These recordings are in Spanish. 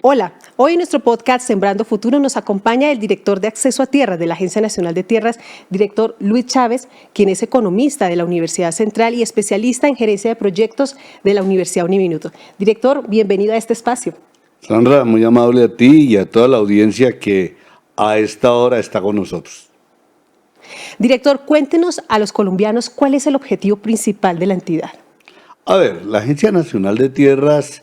Hola, hoy en nuestro podcast Sembrando Futuro nos acompaña el director de Acceso a Tierras de la Agencia Nacional de Tierras, director Luis Chávez, quien es economista de la Universidad Central y especialista en gerencia de proyectos de la Universidad Uniminuto. Director, bienvenido a este espacio. Sandra, muy amable a ti y a toda la audiencia que a esta hora está con nosotros. Director, cuéntenos a los colombianos cuál es el objetivo principal de la entidad. A ver, la Agencia Nacional de Tierras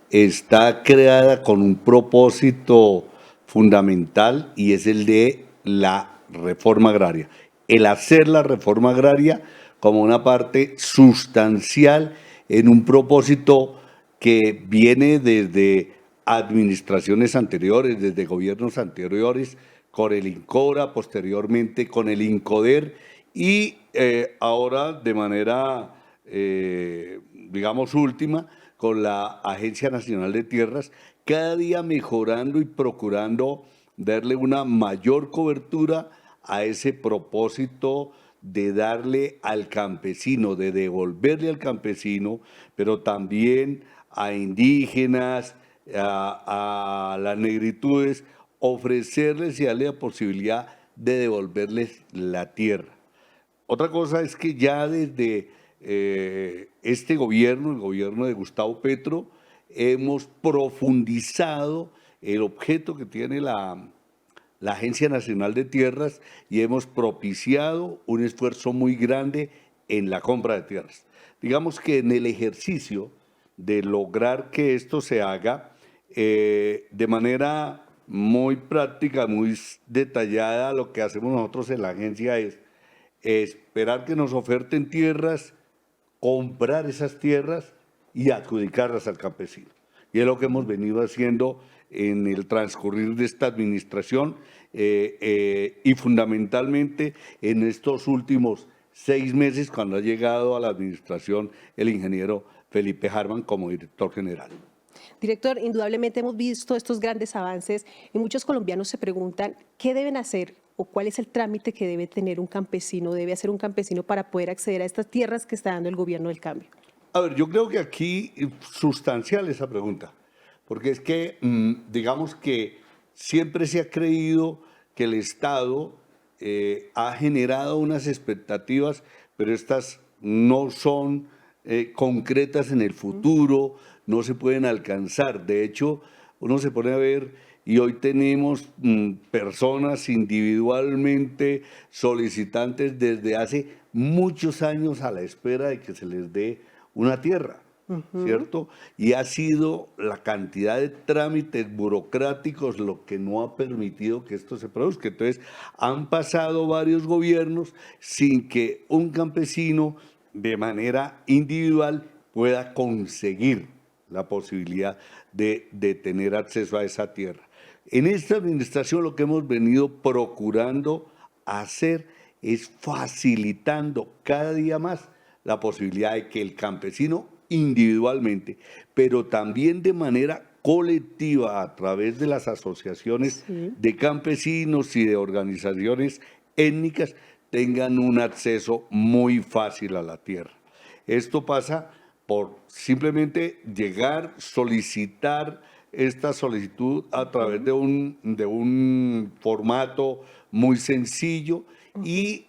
está creada con un propósito fundamental y es el de la reforma agraria. El hacer la reforma agraria como una parte sustancial en un propósito que viene desde administraciones anteriores, desde gobiernos anteriores, con el INCORA, posteriormente con el INCODER y ahora de manera, digamos, última, con la Agencia Nacional de Tierras, cada día mejorando y procurando darle una mayor cobertura a ese propósito de darle al campesino, de devolverle al campesino, pero también a indígenas, a las negritudes, ofrecerles y darle la posibilidad de devolverles la tierra. Otra cosa es que ya desde este gobierno, el gobierno de Gustavo Petro, hemos profundizado el objeto que tiene la Agencia Nacional de Tierras y hemos propiciado un esfuerzo muy grande en la compra de tierras. Digamos que en el ejercicio de lograr que esto se haga de manera muy práctica, muy detallada, lo que hacemos nosotros en la agencia es esperar que nos oferten tierras, comprar esas tierras y adjudicarlas al campesino. Y es lo que hemos venido haciendo en el transcurrir de esta administración y fundamentalmente en estos últimos 6 meses cuando ha llegado a la administración el ingeniero Felipe Harman como director general. Director, indudablemente hemos visto estos grandes avances y muchos colombianos se preguntan qué deben hacer o cuál es el trámite que debe tener un campesino, debe hacer un campesino para poder acceder a estas tierras que está dando el gobierno del cambio. A ver, yo creo que aquí es sustancial esa pregunta, porque es que digamos que siempre se ha creído que el Estado ha generado unas expectativas, pero estas no son concretas en el futuro, no se pueden alcanzar. De hecho, uno se pone a ver y hoy tenemos personas individualmente solicitantes desde hace muchos años a la espera de que se les dé una tierra, ¿cierto? Y ha sido la cantidad de trámites burocráticos lo que no ha permitido que esto se produzca. Entonces, han pasado varios gobiernos sin que un campesino de manera individual pueda conseguir la posibilidad de tener acceso a esa tierra. En esta administración lo que hemos venido procurando hacer es facilitando cada día más la posibilidad de que el campesino individualmente, pero también de manera colectiva a través de las asociaciones de campesinos y de organizaciones étnicas tengan un acceso muy fácil a la tierra. Esto pasa por simplemente llegar, solicitar esta solicitud a través de un formato muy sencillo y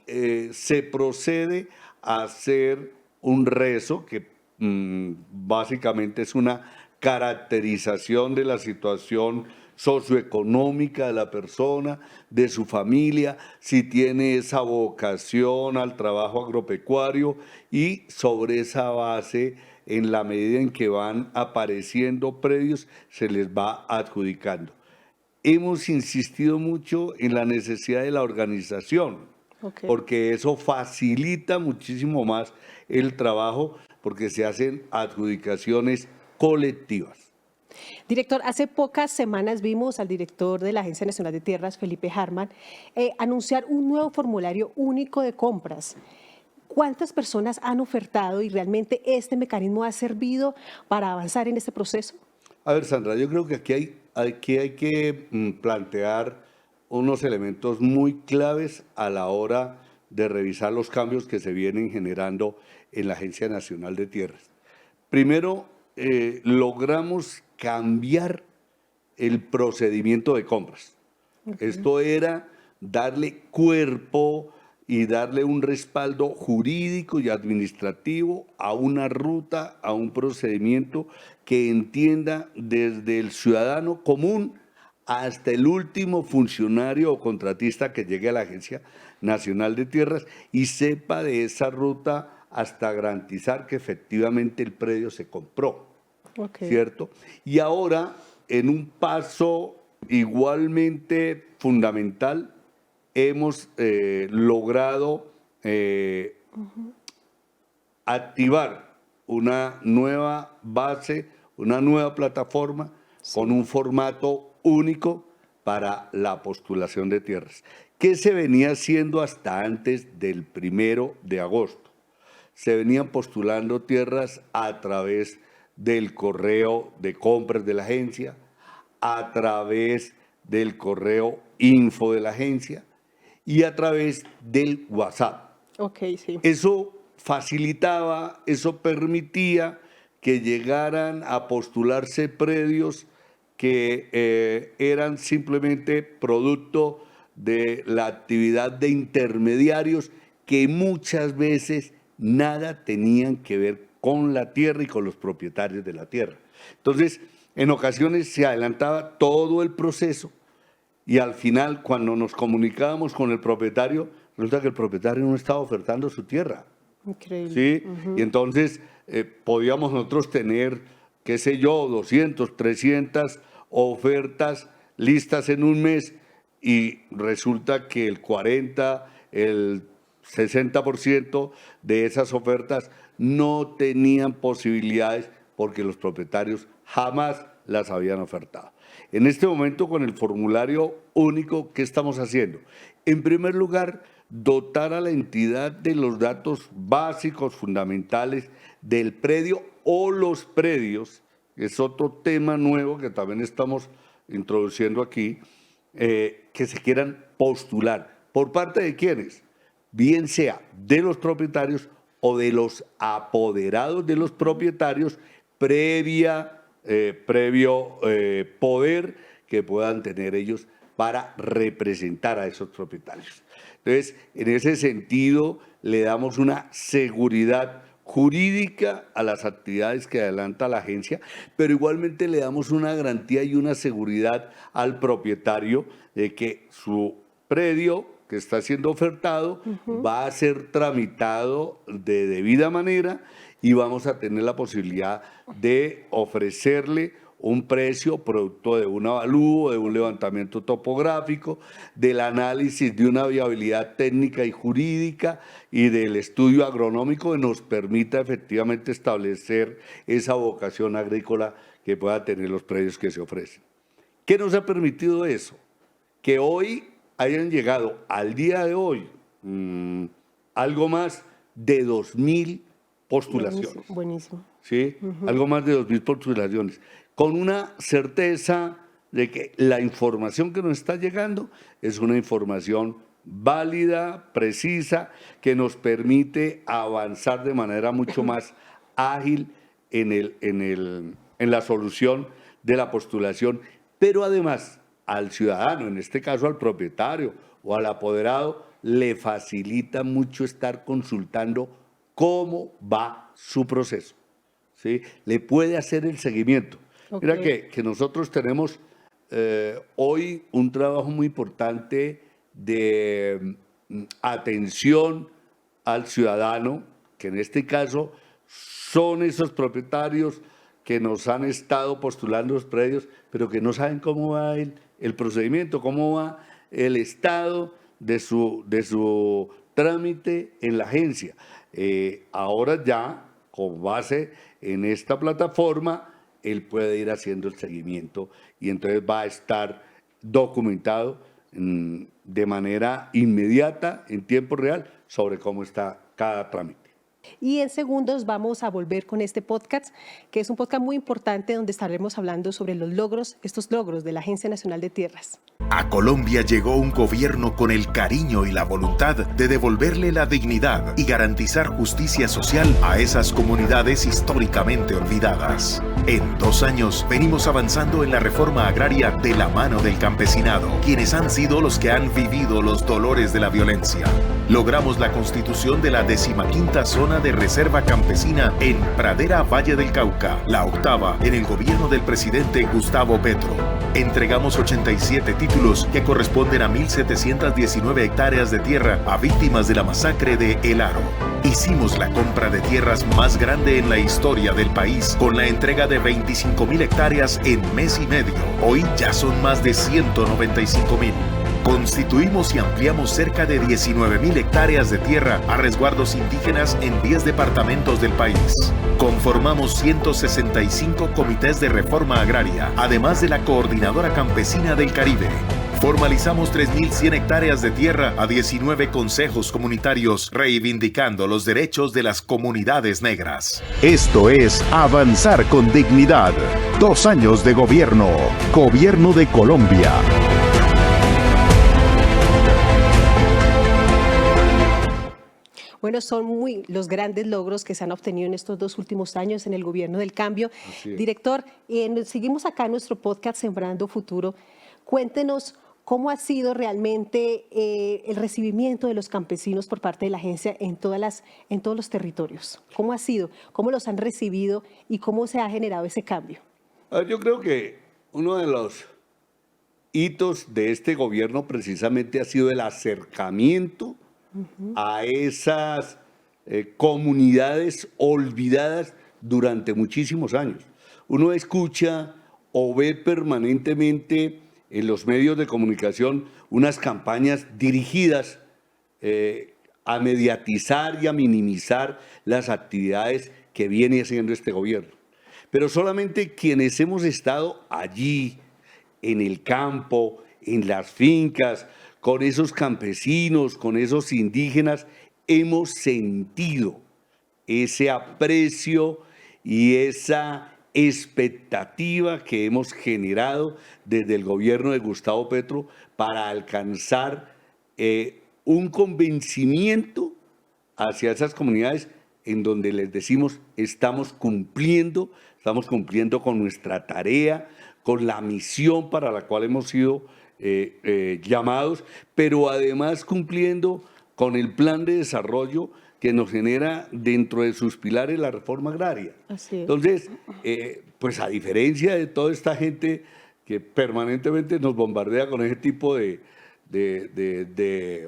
se procede a hacer un rezo que básicamente es una caracterización de la situación socioeconómica de la persona, de su familia, si tiene esa vocación al trabajo agropecuario y sobre esa base, en la medida en que van apareciendo predios, se les va adjudicando. Hemos insistido mucho en la necesidad de la organización, porque eso facilita muchísimo más el trabajo, porque se hacen adjudicaciones colectivas. Director, hace pocas semanas vimos al director de la Agencia Nacional de Tierras, Felipe Harman, anunciar un nuevo formulario único de compras. ¿Cuántas personas han ofertado y realmente este mecanismo ha servido para avanzar en este proceso? A ver, Sandra, yo creo que aquí hay que plantear unos elementos muy claves a la hora de revisar los cambios que se vienen generando en la Agencia Nacional de Tierras. Primero, logramos cambiar el procedimiento de compras. Esto era darle cuerpo y darle un respaldo jurídico y administrativo a una ruta, a un procedimiento que entienda desde el ciudadano común hasta el último funcionario o contratista que llegue a la Agencia Nacional de Tierras y sepa de esa ruta hasta garantizar que efectivamente el predio se compró, ¿cierto? Y ahora, en un paso igualmente fundamental, hemos logrado activar una nueva base, una nueva plataforma con un formato único para la postulación de tierras. ¿Qué se venía haciendo hasta antes del 1 de agosto? Se venían postulando tierras a través del correo de compras de la agencia, a través del correo info de la agencia y a través del WhatsApp. Sí. Eso facilitaba, eso permitía que llegaran a postularse predios que eran simplemente producto de la actividad de intermediarios que muchas veces nada tenían que ver con la tierra y con los propietarios de la tierra. Entonces, en ocasiones se adelantaba todo el proceso y al final, cuando nos comunicábamos con el propietario, resulta que el propietario no estaba ofertando su tierra. Increíble. ¿Sí? Y entonces podíamos nosotros tener, qué sé yo, 200, 300 ofertas listas en un mes y resulta que el 40, el 60% de esas ofertas no tenían posibilidades porque los propietarios jamás las habían ofertado. En este momento, con el formulario único, ¿qué estamos haciendo? En primer lugar, dotar a la entidad de los datos básicos, fundamentales del predio o los predios, que es otro tema nuevo que también estamos introduciendo aquí, que se quieran postular. ¿Por parte de quiénes? Bien sea de los propietarios o de los apoderados de los propietarios, previo poder que puedan tener ellos para representar a esos propietarios. Entonces, en ese sentido, le damos una seguridad jurídica a las actividades que adelanta la agencia, pero igualmente le damos una garantía y una seguridad al propietario de que su predio que está siendo ofertado va a ser tramitado de debida manera y vamos a tener la posibilidad de ofrecerle un precio producto de un avalúo, de un levantamiento topográfico, del análisis de una viabilidad técnica y jurídica y del estudio agronómico que nos permita efectivamente establecer esa vocación agrícola que pueda tener los predios que se ofrecen. ¿Qué nos ha permitido eso? Que hoy hayan llegado al día de hoy algo más de 2.000 postulaciones. Buenísimo. ¿Sí? Algo más de 2.000 postulaciones, con una certeza de que la información que nos está llegando es una información válida, precisa, que nos permite avanzar de manera mucho más ágil en la solución de la postulación, pero además al ciudadano, en este caso al propietario o al apoderado, le facilita mucho estar consultando cómo va su proceso. ¿Sí? Le puede hacer el seguimiento. Mira que nosotros tenemos hoy un trabajo muy importante de atención al ciudadano, que en este caso son esos propietarios que nos han estado postulando los predios, pero que no saben cómo va el procedimiento, cómo va el estado de su trámite en la agencia. Ahora ya, con base en esta plataforma, él puede ir haciendo el seguimiento y entonces va a estar documentado de manera inmediata, en tiempo real, sobre cómo está cada trámite. Y en segundos vamos a volver con este podcast, que es un podcast muy importante donde estaremos hablando sobre los logros, estos logros de la Agencia Nacional de Tierras. A Colombia llegó un gobierno con el cariño y la voluntad de devolverle la dignidad y garantizar justicia social a esas comunidades históricamente olvidadas. En 2 años venimos avanzando en la reforma agraria de la mano del campesinado, quienes han sido los que han vivido los dolores de la violencia. Logramos la constitución de la 15ª zona de reserva campesina en Pradera Valle del Cauca, la 8ª en el gobierno del presidente Gustavo Petro. Entregamos 87 títulos que corresponden a 1.719 hectáreas de tierra a víctimas de la masacre de El Aro. Hicimos la compra de tierras más grande en la historia del país, con la entrega de 25.000 hectáreas en mes y medio. Hoy ya son más de 195.000. Constituimos y ampliamos cerca de 19.000 hectáreas de tierra a resguardos indígenas en 10 departamentos del país. Conformamos 165 comités de reforma agraria, además de la Coordinadora Campesina del Caribe. Formalizamos 3.100 hectáreas de tierra a 19 consejos comunitarios, reivindicando los derechos de las comunidades negras. Esto es Avanzar con Dignidad. 2 años de gobierno. Gobierno de Colombia. Bueno, son los grandes logros que se han obtenido en estos 2 últimos años en el gobierno del cambio. Director, seguimos acá en nuestro podcast Sembrando Futuro. Cuéntenos cómo ha sido realmente el recibimiento de los campesinos por parte de la agencia en todos los territorios. ¿Cómo ha sido? ¿Cómo los han recibido y cómo se ha generado ese cambio? Yo creo que uno de los hitos de este gobierno precisamente ha sido el acercamiento a esas comunidades olvidadas durante muchísimos años. Uno escucha o ve permanentemente en los medios de comunicación unas campañas dirigidas a mediatizar y a minimizar las actividades que viene haciendo este gobierno. Pero solamente quienes hemos estado allí, en el campo, en las fincas, con esos campesinos, con esos indígenas, hemos sentido ese aprecio y esa expectativa que hemos generado desde el gobierno de Gustavo Petro para alcanzar un convencimiento hacia esas comunidades en donde les decimos estamos cumpliendo con nuestra tarea, con la misión para la cual hemos sido llamados, pero además cumpliendo con el plan de desarrollo que nos genera dentro de sus pilares la reforma agraria. Así es. Entonces, pues a diferencia de toda esta gente que permanentemente nos bombardea con ese tipo de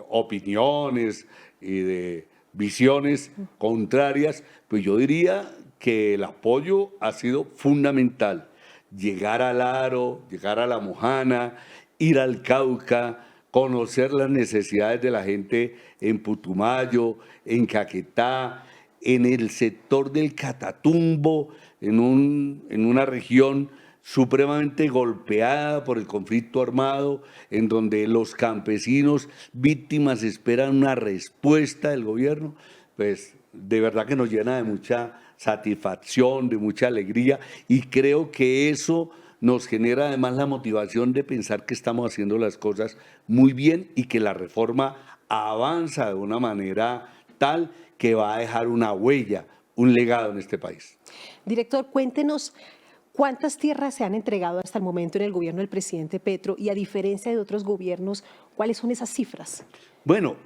opiniones y de visiones contrarias, pues yo diría que el apoyo ha sido fundamental. Llegar al Aro, llegar a La Mojana, ir al Cauca, conocer las necesidades de la gente en Putumayo, en Caquetá, en el sector del Catatumbo, en una región supremamente golpeada por el conflicto armado, en donde los campesinos víctimas esperan una respuesta del gobierno, pues de verdad que nos llena de mucha satisfacción, de mucha alegría, y creo que eso nos genera además la motivación de pensar que estamos haciendo las cosas muy bien y que la reforma avanza de una manera tal que va a dejar una huella, un legado en este país. Director, cuéntenos cuántas tierras se han entregado hasta el momento en el gobierno del presidente Petro y a diferencia de otros gobiernos, ¿cuáles son esas cifras? Bueno,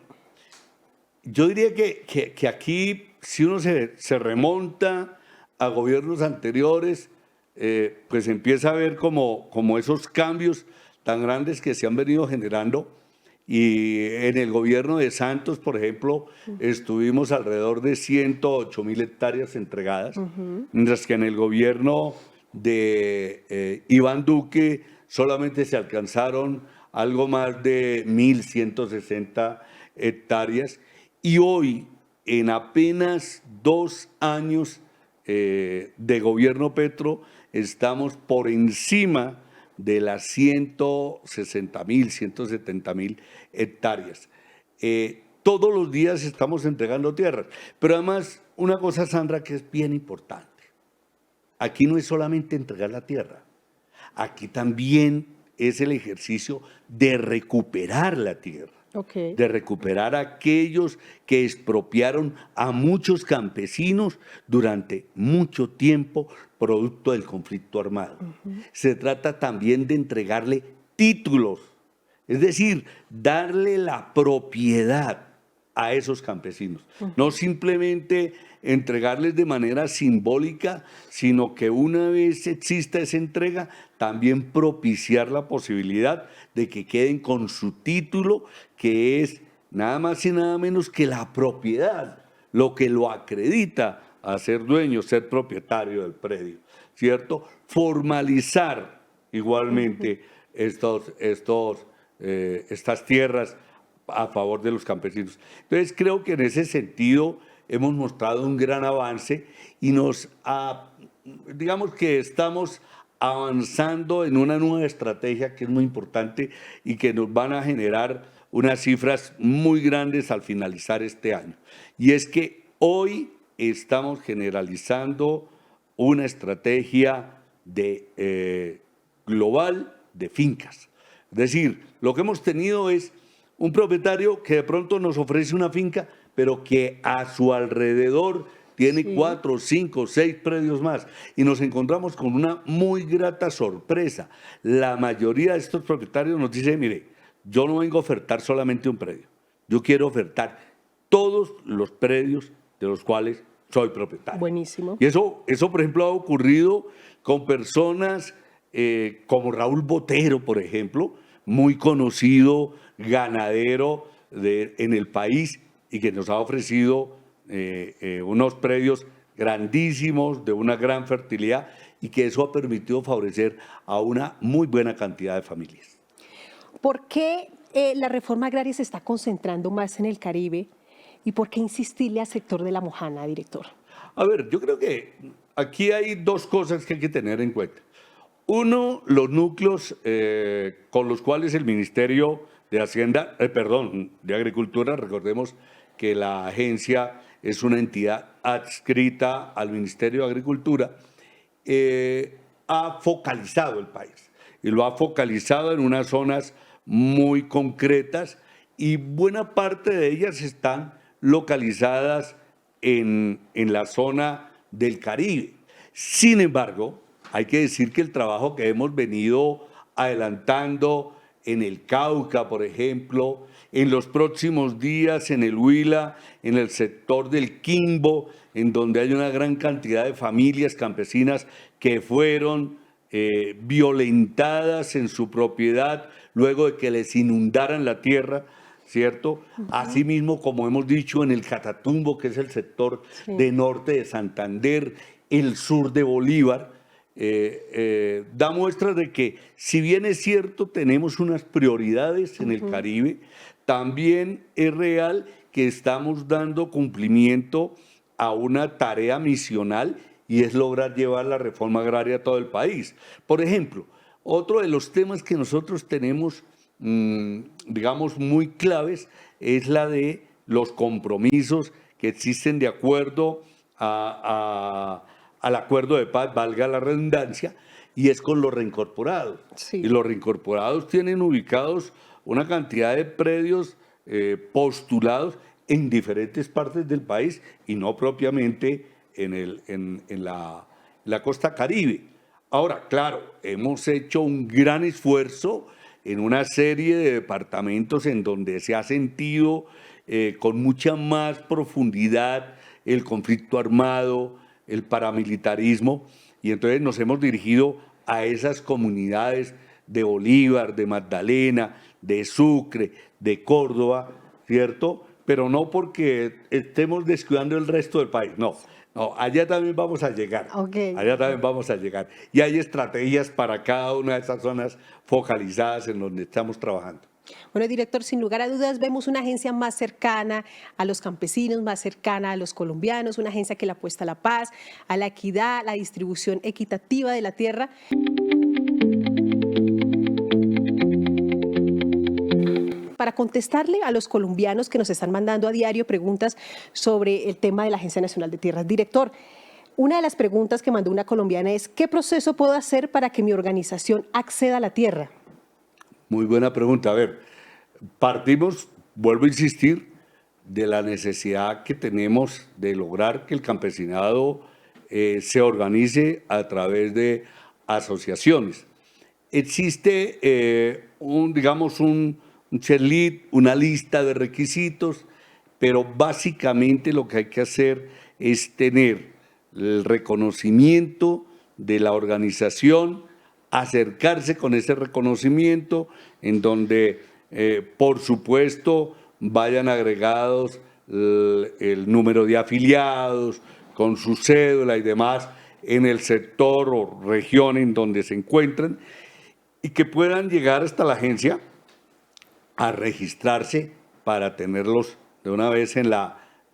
yo diría que aquí, si uno se remonta a gobiernos anteriores, pues empieza a ver como esos cambios tan grandes que se han venido generando. Y en el gobierno de Santos, por ejemplo, estuvimos alrededor de 108.000 hectáreas entregadas, mientras que en el gobierno de Iván Duque solamente se alcanzaron algo más de 1.160 hectáreas. Y hoy, en apenas 2 años de gobierno Petro, estamos por encima de las 160.000, 170.000 hectáreas. Todos los días estamos entregando tierras, pero además una cosa, Sandra, que es bien importante. Aquí no es solamente entregar la tierra, aquí también es el ejercicio de recuperar la tierra, de recuperar a aquellos que expropiaron a muchos campesinos durante mucho tiempo producto del conflicto armado. Se trata también de entregarle títulos, es decir, darle la propiedad a esos campesinos, no simplemente entregarles de manera simbólica, sino que una vez exista esa entrega, también propiciar la posibilidad de que queden con su título, que es nada más y nada menos que la propiedad, lo que lo acredita a ser dueño, ser propietario del predio, ¿cierto? Formalizar igualmente estas tierras a favor de los campesinos. Entonces creo que en ese sentido hemos mostrado un gran avance y digamos que estamos avanzando en una nueva estrategia que es muy importante y que nos van a generar unas cifras muy grandes al finalizar este año. Y es que hoy estamos generalizando una estrategia global de fincas. Es decir, lo que hemos tenido es un propietario que de pronto nos ofrece una finca, pero que a su alrededor tiene 4, 5, 6 predios más. Y nos encontramos con una muy grata sorpresa. La mayoría de estos propietarios nos dicen, mire, yo no vengo a ofertar solamente un predio. Yo quiero ofertar todos los predios de los cuales soy propietario. Buenísimo. Y eso por ejemplo, ha ocurrido con personas como Raúl Botero, por ejemplo, muy conocido ganadero en el país y que nos ha ofrecido unos predios grandísimos, de una gran fertilidad y que eso ha permitido favorecer a una muy buena cantidad de familias. ¿Por qué la reforma agraria se está concentrando más en el Caribe y por qué insistirle al sector de la Mojana, director? A ver, yo creo que aquí hay dos cosas que hay que tener en cuenta. Uno, los núcleos con los cuales el Ministerio de Hacienda, de Agricultura, recordemos que la agencia es una entidad adscrita al Ministerio de Agricultura, ha focalizado el país y lo ha focalizado en unas zonas muy concretas y buena parte de ellas están localizadas en la zona del Caribe. Sin embargo, hay que decir que el trabajo que hemos venido adelantando en el Cauca, por ejemplo, en los próximos días en el Huila, en el sector del Quimbo, en donde hay una gran cantidad de familias campesinas que fueron violentadas en su propiedad luego de que les inundaran la tierra, ¿cierto? Asimismo, como hemos dicho, en el Catatumbo, que es el sector de norte de Santander, el sur de Bolívar, da muestras de que, si bien es cierto, tenemos unas prioridades en el Caribe, también es real que estamos dando cumplimiento a una tarea misional y es lograr llevar la reforma agraria a todo el país. Por ejemplo, otro de los temas que nosotros tenemos, digamos, muy claves es la de los compromisos que existen de acuerdo al acuerdo de paz, valga la redundancia, y es con los reincorporados. Y los reincorporados tienen ubicados una cantidad de predios postulados en diferentes partes del país y no propiamente en la costa Caribe. Ahora, claro, hemos hecho un gran esfuerzo en una serie de departamentos en donde se ha sentido con mucha más profundidad el conflicto armado, el paramilitarismo, y entonces nos hemos dirigido a esas comunidades de Bolívar, de Magdalena, de Sucre, de Córdoba, ¿cierto? Pero no porque estemos descuidando el resto del país, no, allá también vamos a llegar, allá también vamos a llegar. Y hay estrategias para cada una de esas zonas focalizadas en donde estamos trabajando. Bueno, director, sin lugar a dudas vemos una agencia más cercana a los campesinos, más cercana a los colombianos, una agencia que le apuesta a la paz, a la equidad, a la distribución equitativa de la tierra. para contestarle a los colombianos que nos están mandando a diario preguntas sobre el tema de la Agencia Nacional de Tierras. Director, una de las preguntas que mandó una colombiana es, ¿qué proceso puedo hacer para que mi organización acceda a la tierra? Muy buena pregunta. A ver, partimos, vuelvo a insistir, de la necesidad que tenemos de lograr que el campesinado se organice a través de asociaciones. Existe digamos, un checklist, una lista de requisitos, pero básicamente lo que hay que hacer es tener el reconocimiento de la organización, acercarse con ese reconocimiento en donde, por supuesto, vayan agregados el número de afiliados, con su cédula y demás, en el sector o región en donde se encuentran, y que puedan llegar hasta la agencia a registrarse para tenerlos de una vez en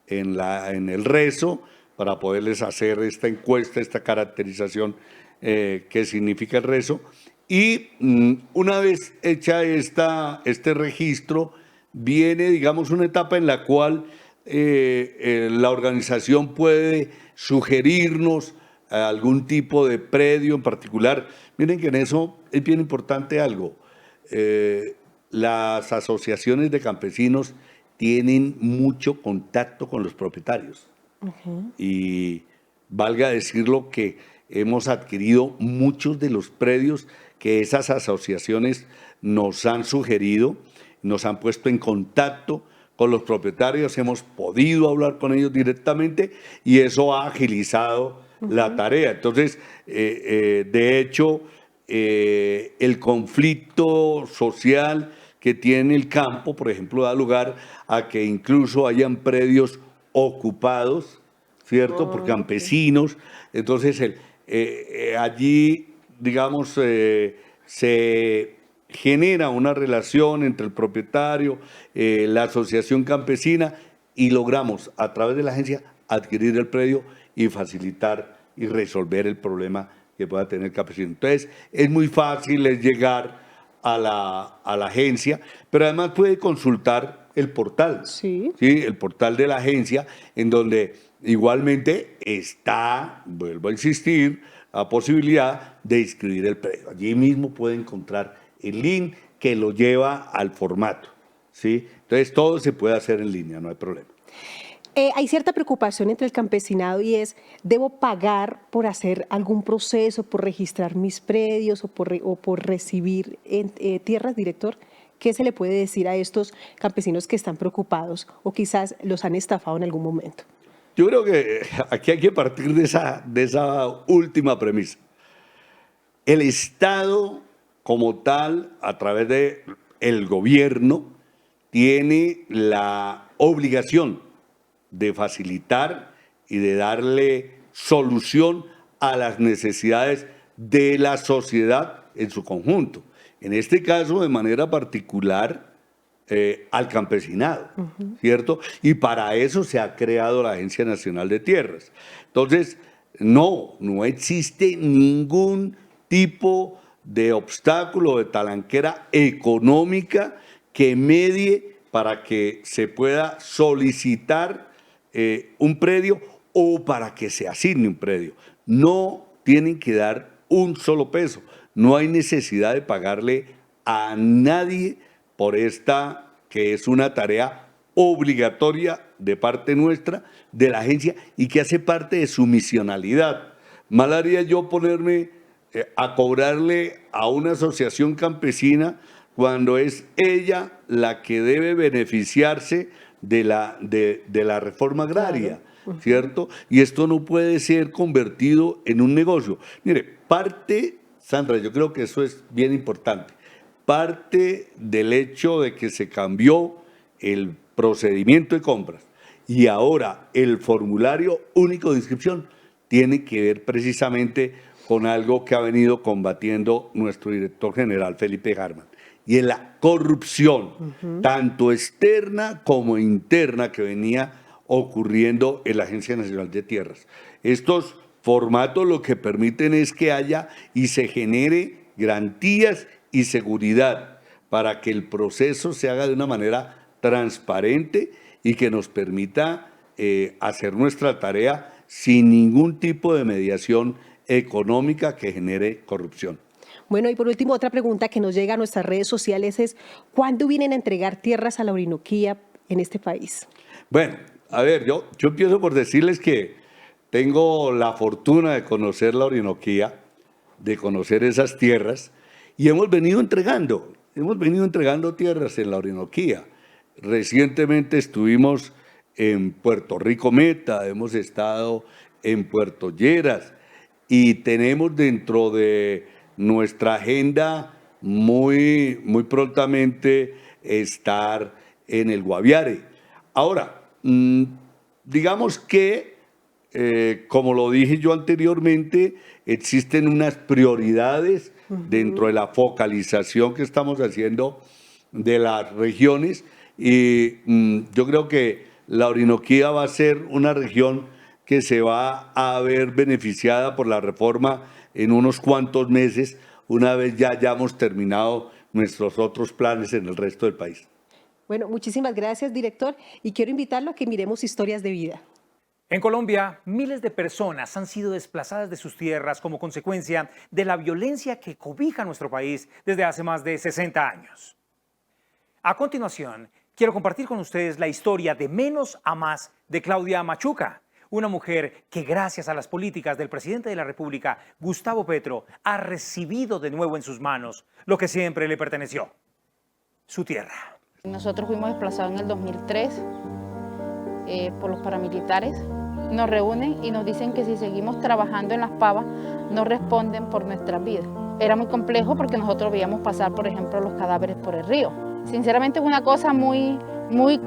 el rezo, para poderles hacer esta encuesta, esta caracterización que significa el rezo. Y una vez hecha este registro, viene, digamos, una etapa en la cual la organización puede sugerirnos algún tipo de predio en particular. Miren que en eso es bien importante algo. Las asociaciones de campesinos tienen mucho contacto con los propietarios. Y valga decirlo que hemos adquirido muchos de los predios que esas asociaciones nos han sugerido, nos han puesto en contacto con los propietarios, hemos podido hablar con ellos directamente y eso ha agilizado la tarea. Entonces, de hecho, el conflicto social que tiene el campo, por ejemplo, da lugar a que incluso hayan predios ocupados, ¿cierto?, por campesinos. Entonces, allí, digamos, se genera una relación entre el propietario, la asociación campesina, y logramos, a través de la agencia, adquirir el predio y facilitar y resolver el problema que pueda tener el campesino. Entonces, es muy fácil llegar a la agencia, pero además puede consultar el portal, Sí. ¿sí? El portal de la agencia, en donde igualmente está, vuelvo a insistir, la posibilidad de inscribir el predio. Allí mismo puede encontrar el link que lo lleva al formato, ¿sí? Entonces, todo se puede hacer en línea, no hay problema. Hay cierta preocupación entre el campesinado y es, ¿debo pagar por hacer algún proceso, por registrar mis predios o por recibir tierras, director? ¿Qué se le puede decir a estos campesinos que están preocupados o quizás los han estafado en algún momento? Yo creo que aquí hay que partir de esa última premisa. El Estado, como tal, a través del gobierno, tiene la obligación de facilitar y de darle solución a las necesidades de la sociedad en su conjunto. En este caso, de manera particular, al campesinado, ¿cierto? Y para eso se ha creado la Agencia Nacional de Tierras. Entonces, no existe ningún tipo de obstáculo, de talanquera económica que medie para que se pueda solicitar un predio o para que se asigne un predio. No tienen que dar un solo peso. No hay necesidad de pagarle a nadie por esta, que es una tarea obligatoria de parte nuestra, de la agencia, y que hace parte de su misionalidad. Mal haría yo ponerme a cobrarle a una asociación campesina cuando es ella la que debe beneficiarse de la reforma agraria, ¿cierto? Y esto no puede ser convertido en un negocio. Mire, parte, Sandra, yo creo que eso es bien importante, parte del hecho de que se cambió el procedimiento de compras y ahora el formulario único de inscripción tiene que ver precisamente con algo que ha venido combatiendo nuestro director general, Felipe Harman, y es la corrupción, tanto externa como interna, que venía ocurriendo en la Agencia Nacional de Tierras. Estos formatos lo que permiten es que haya y se genere garantías y seguridad para que el proceso se haga de una manera transparente y que nos permita hacer nuestra tarea sin ningún tipo de mediación económica que genere corrupción. Bueno, y por último, otra pregunta que nos llega a nuestras redes sociales es, ¿cuándo vienen a entregar tierras a la Orinoquía en este país? Bueno, a ver, yo empiezo por decirles que tengo la fortuna de conocer la Orinoquía, de conocer esas tierras, y hemos venido entregando tierras en la Orinoquía. Recientemente estuvimos en Puerto Rico Meta, hemos estado en Puerto Lleras, y tenemos dentro de nuestra agenda muy prontamente estar en el Guaviare. Ahora, digamos que, como lo dije yo anteriormente, existen unas prioridades dentro de la focalización que estamos haciendo de las regiones y yo creo que la Orinoquía va a ser una región que se va a ver beneficiada por la reforma en unos cuantos meses, una vez ya hayamos terminado nuestros otros planes en el resto del país. Bueno, muchísimas gracias, director, y quiero invitarlo a que miremos historias de vida. En Colombia, miles de personas han sido desplazadas de sus tierras como consecuencia de la violencia que cobija nuestro país desde hace más de 60 años. A continuación, quiero compartir con ustedes la historia de menos a más de Claudia Machuca, una mujer que gracias a las políticas del presidente de la República, Gustavo Petro, ha recibido de nuevo en sus manos lo que siempre le perteneció, su tierra. Nosotros fuimos desplazados en el 2003 por los paramilitares. Nos reúnen y nos dicen que si seguimos trabajando en las pavas, no responden por nuestras vidas. Era muy complejo porque nosotros veíamos pasar, por ejemplo, los cadáveres por el río. Sinceramente es una cosa muy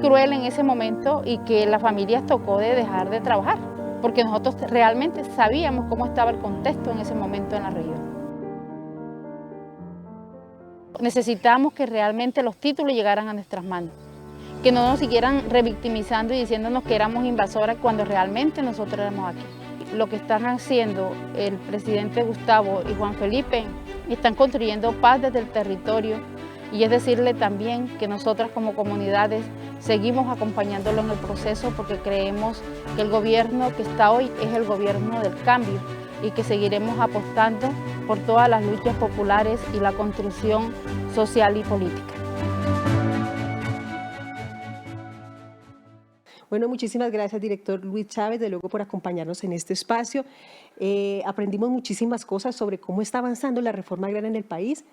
cruel en ese momento y que las familias tocó de dejar de trabajar, porque nosotros realmente sabíamos cómo estaba el contexto en ese momento en la región. Necesitamos que realmente los títulos llegaran a nuestras manos, que no nos siguieran revictimizando y diciéndonos que éramos invasoras cuando realmente nosotros éramos aquí. Lo que están haciendo el presidente Gustavo y Juan Felipe, están construyendo paz desde el territorio, y es decirle también que nosotras como comunidades seguimos acompañándolo en el proceso porque creemos que el gobierno que está hoy es el gobierno del cambio y que seguiremos apostando por todas las luchas populares y la construcción social y política. Bueno, muchísimas gracias, director Luis Chávez, de luego por acompañarnos en este espacio. Aprendimos muchísimas cosas sobre cómo está avanzando la reforma agraria en el país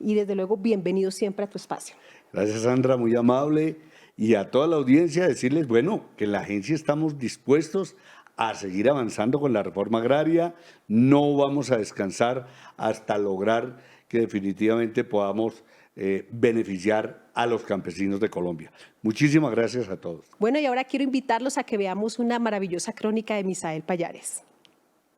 y desde luego bienvenido siempre a tu espacio. Gracias, Sandra, muy amable. Y a toda la audiencia decirles, bueno, que en la agencia estamos dispuestos a seguir avanzando con la reforma agraria, no vamos a descansar hasta lograr que definitivamente podamos beneficiar a los campesinos de Colombia. Muchísimas gracias a todos. Bueno, y ahora quiero invitarlos a que veamos una maravillosa crónica de Misael Payares.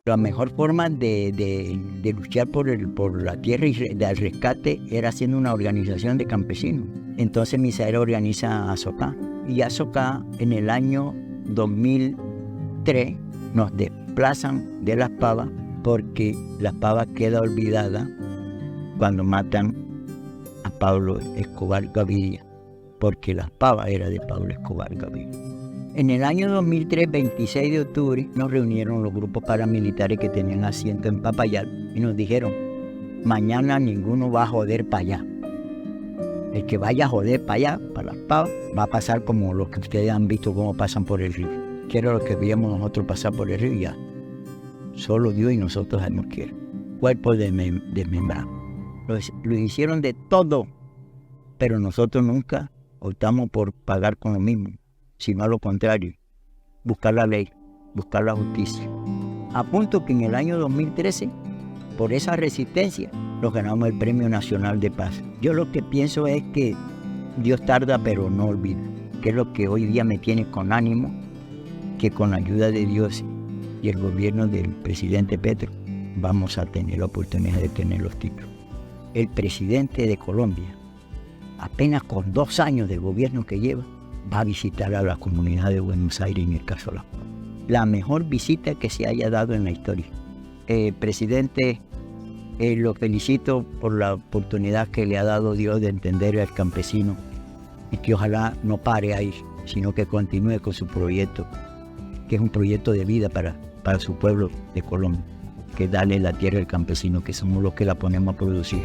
La mejor forma de luchar por la tierra y del rescate era haciendo una organización de campesinos. Entonces Misael organiza Azocá. Y Azocá en el año 2003 nos desplazan de Las Pavas porque Las Pavas queda olvidada cuando matan a Pablo Escobar Gaviria, porque Las Pavas era de Pablo Escobar Gaviria. En el año 2003, 26 de octubre, nos reunieron los grupos paramilitares que tenían asiento en Papayal y nos dijeron, mañana ninguno va a joder para allá. El que vaya a joder para allá, para Las Pavas, va a pasar como los que ustedes han visto cómo pasan por el río. Que era lo que veíamos nosotros pasar por el río y ya. Solo Dios y nosotros sabemos que era. Cuerpo desmembrado. Lo hicieron de todo, pero nosotros nunca optamos por pagar con lo mismo, sino a lo contrario, buscar la ley, buscar la justicia. A punto que en el año 2013, por esa resistencia, nos ganamos el Premio Nacional de Paz. Yo lo que pienso es que Dios tarda pero no olvida, que es lo que hoy día me tiene con ánimo, que con la ayuda de Dios y el gobierno del presidente Petro vamos a tener la oportunidad de tener los títulos. El presidente de Colombia, apenas con 2 años de gobierno que lleva, va a visitar a la comunidad de Buenos Aires en el caso de Las Pavas. La mejor visita que se haya dado en la historia. El presidente Lo felicito por la oportunidad que le ha dado Dios de entender al campesino y que ojalá no pare ahí, sino que continúe con su proyecto, que es un proyecto de vida para su pueblo de Colombia, que es darle la tierra al campesino, que somos los que la ponemos a producir.